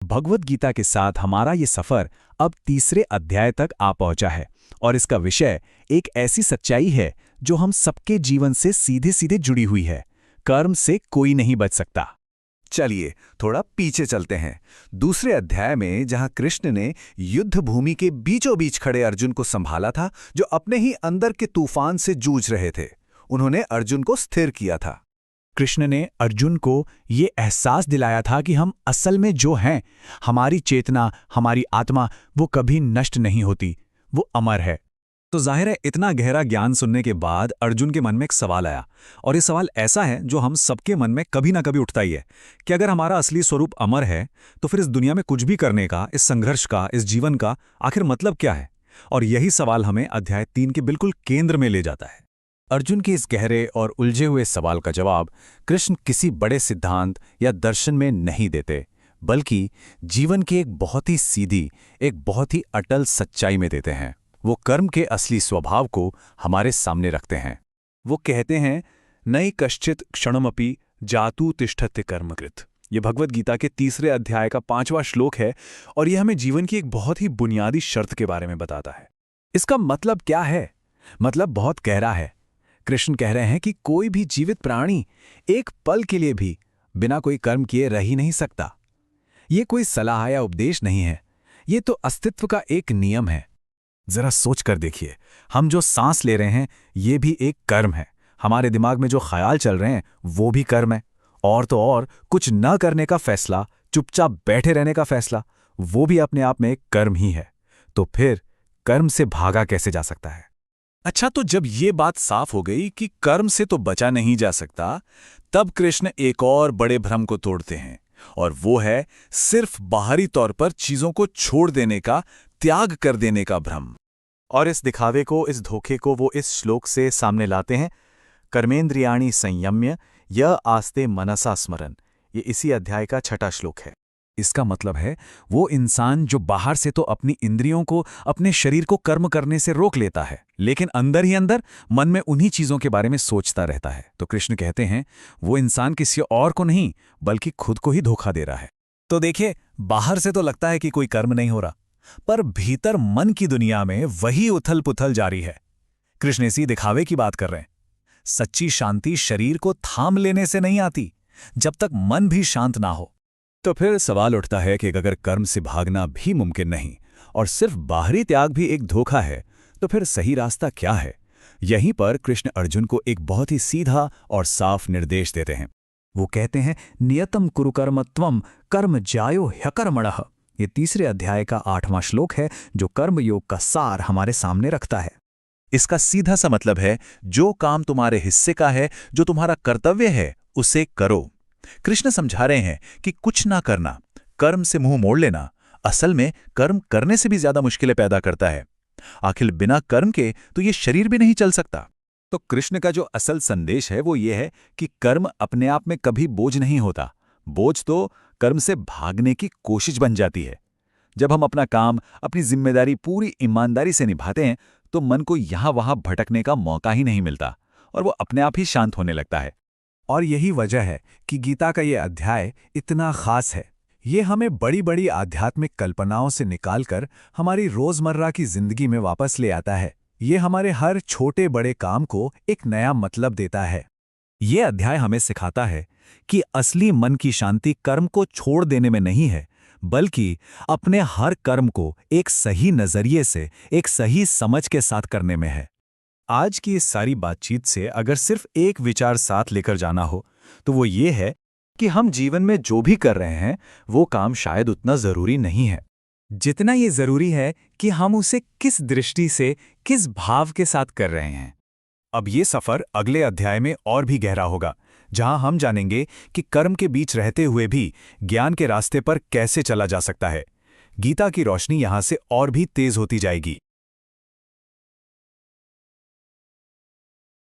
भगवद गीता के साथ हमारा ये सफ़र अब तीसरे अध्याय तक आ पहुंचा है और इसका विषय एक ऐसी सच्चाई है जो हम सबके जीवन से सीधे सीधे जुड़ी हुई है। कर्म से कोई नहीं बच सकता। चलिए थोड़ा पीछे चलते हैं। दूसरे अध्याय में जहां कृष्ण ने युद्ध भूमि के बीचों बीच खड़े अर्जुन को संभाला था, जो अपने ही अंदर के तूफान से जूझ रहे थे, उन्होंने अर्जुन को स्थिर किया था। कृष्ण ने अर्जुन को ये एहसास दिलाया था कि हम असल में जो हैं, हमारी चेतना, हमारी आत्मा, वो कभी नष्ट नहीं होती, वो अमर है। तो जाहिर है इतना गहरा ज्ञान सुनने के बाद अर्जुन के मन में एक सवाल आया, और ये सवाल ऐसा है जो हम सबके मन में कभी ना कभी उठता ही है कि अगर हमारा असली स्वरूप अमर है तो फिर इस दुनिया में कुछ भी करने का, इस संघर्ष का, इस जीवन का आखिर मतलब क्या है। और यही सवाल हमें अध्याय 3 के बिल्कुल केंद्र में ले जाता है। अर्जुन के इस गहरे और उलझे हुए सवाल का जवाब कृष्ण किसी बड़े सिद्धांत या दर्शन में नहीं देते, बल्कि जीवन की एक बहुत ही सीधी, एक बहुत ही अटल सच्चाई में देते हैं। वो कर्म के असली स्वभाव को हमारे सामने रखते हैं। वो कहते हैं, नई कश्चित क्षणमपि जातु तिष्ठत्य कर्मकृत। ये भगवद गीता के तीसरे अध्याय का 5वां श्लोक है और यह हमें जीवन की एक बहुत ही बुनियादी शर्त के बारे में बताता है। इसका मतलब क्या है? मतलब बहुत गहरा है। कृष्ण कह रहे हैं कि कोई भी जीवित प्राणी एक पल के लिए भी बिना कोई कर्म किए रह ही नहीं सकता। ये कोई सलाह या उपदेश नहीं है, ये तो अस्तित्व का एक नियम है। जरा सोच कर देखिए, हम जो सांस ले रहे हैं ये भी एक कर्म है। हमारे दिमाग में जो ख्याल चल रहे हैं वो भी कर्म है। और तो और कुछ न करने का फैसला, चुपचाप बैठे रहने का फैसला, वो भी अपने आप में एक कर्म ही है। तो फिर कर्म से भागा कैसे जा सकता है? अच्छा, तो जब ये बात साफ हो गई कि कर्म से तो बचा नहीं जा सकता, तब कृष्ण एक और बड़े भ्रम को तोड़ते हैं, और वो है सिर्फ बाहरी तौर पर चीजों को छोड़ देने का, त्याग कर देने का भ्रम। और इस दिखावे को, इस धोखे को वो इस श्लोक से सामने लाते हैं, कर्मेंद्रियाणि संयम्य य आस्ते मनसा स्मरन। ये इसी अध्याय का 6वां श्लोक है। इसका मतलब है वो इंसान जो बाहर से तो अपनी इंद्रियों को, अपने शरीर को कर्म करने से रोक लेता है, लेकिन अंदर ही अंदर मन में उन्हीं चीजों के बारे में सोचता रहता है। तो कृष्ण कहते हैं वो इंसान किसी और को नहीं बल्कि खुद को ही धोखा दे रहा है। तो देखिए, बाहर से तो लगता है कि कोई कर्म नहीं हो रहा, पर भीतर मन की दुनिया में वही उथल पुथल जारी है। कृष्ण इसी दिखावे की बात कर रहे हैं। सच्ची शांति शरीर को थाम लेने से नहीं आती, जब तक मन भी शांत ना हो। तो फिर सवाल उठता है कि अगर कर्म से भागना भी मुमकिन नहीं और सिर्फ बाहरी त्याग भी एक धोखा है, तो फिर सही रास्ता क्या है? यहीं पर कृष्ण अर्जुन को एक बहुत ही सीधा और साफ निर्देश देते हैं। वो कहते हैं, नियतम कुरु कर्मत्वम कर्म जायो ह्यकर्मणः। ये तीसरे अध्याय का 8वां श्लोक है, जो कर्मयोग का सार हमारे सामने रखता है। इसका सीधा सा मतलब है, जो काम तुम्हारे हिस्से का है, जो तुम्हारा कर्तव्य है, उसे करो। कृष्ण समझा रहे हैं कि कुछ ना करना, कर्म से मुंह मोड़ लेना, असल में कर्म करने से भी ज्यादा मुश्किलें पैदा करता है। आखिर बिना कर्म के तो ये शरीर भी नहीं चल सकता। तो कृष्ण का जो असल संदेश है वो ये है कि कर्म अपने आप में कभी बोझ नहीं होता। बोझ तो कर्म से भागने की कोशिश बन जाती है। जब हम अपना काम, अपनी जिम्मेदारी पूरी ईमानदारी से निभाते हैं तो मन को यहां वहां भटकने का मौका ही नहीं मिलता और वो अपने आप ही शांत होने लगता है। और यही वजह है कि गीता का ये अध्याय इतना खास है। ये हमें बड़ी बड़ी आध्यात्मिक कल्पनाओं से निकालकर हमारी रोजमर्रा की जिंदगी में वापस ले आता है। ये हमारे हर छोटे बड़े काम को एक नया मतलब देता है। ये अध्याय हमें सिखाता है कि असली मन की शांति कर्म को छोड़ देने में नहीं है, बल्कि अपने हर कर्म को एक सही नजरिए से, एक सही समझ के साथ करने में है। आज की इस सारी बातचीत से अगर सिर्फ एक विचार साथ लेकर जाना हो तो वो ये है कि हम जीवन में जो भी कर रहे हैं वो काम शायद उतना जरूरी नहीं है जितना ये जरूरी है कि हम उसे किस दृष्टि से, किस भाव के साथ कर रहे हैं। अब ये सफर अगले अध्याय में और भी गहरा होगा, जहां हम जानेंगे कि कर्म के बीच रहते हुए भी ज्ञान के रास्ते पर कैसे चला जा सकता है। गीता की रोशनी यहां से और भी तेज होती जाएगी।